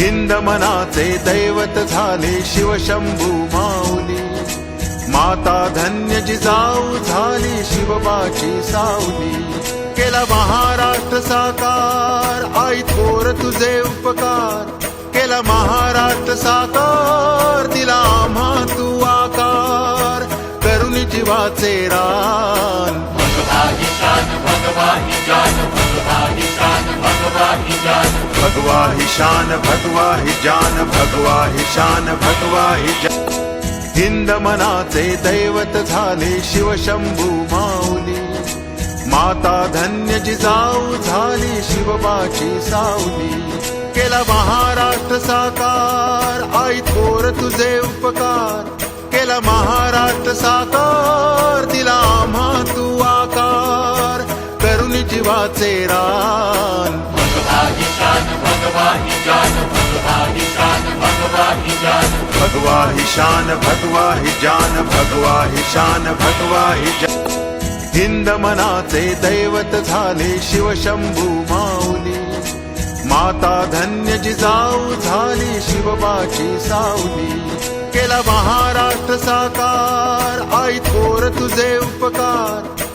हिंद मनाचे दैवत झाले शिवशंभू माऊली, माता धन्य जिजाऊ झाली शिवबाची सावली. केला महाराष्ट्र साकार आई थोर तुझे उपकार, केला महाराष्ट्र साकार दिला आम्हा तू आकार. करुणी जीवाचे रान भगवा ही शान, भगवा ही जान, भगवा ही शान, भगवा ही जान. भगवा ही शान, भगवा ही जान, भगवा ही शान, भगवा ही जान. हिंद मनाचे दैवत झाले शिवशंभू माऊली, माता धन्य जिजाऊ झाली शिवबाची सावली. केला महाराष्ट्र साकार आई थोर तुझे उपकार, केला महाराष्ट्र साकार दिला आम्हा तू आकार. करुणी जीवाचे रान भगवा ही शान, भगवा ही जान, भगवा ही शान, भगवा ही जान. भगवा ही शान, भगवा ही जान, भगवा ही शान, भगवा ही जान. हिंद मनाचे दैवत झाले शिवशंभू माऊली, माता धन्य जिजाऊ झाली शिवबाची सावली. केला महाराष्ट्र साकार आई थोर तुझे उपकार,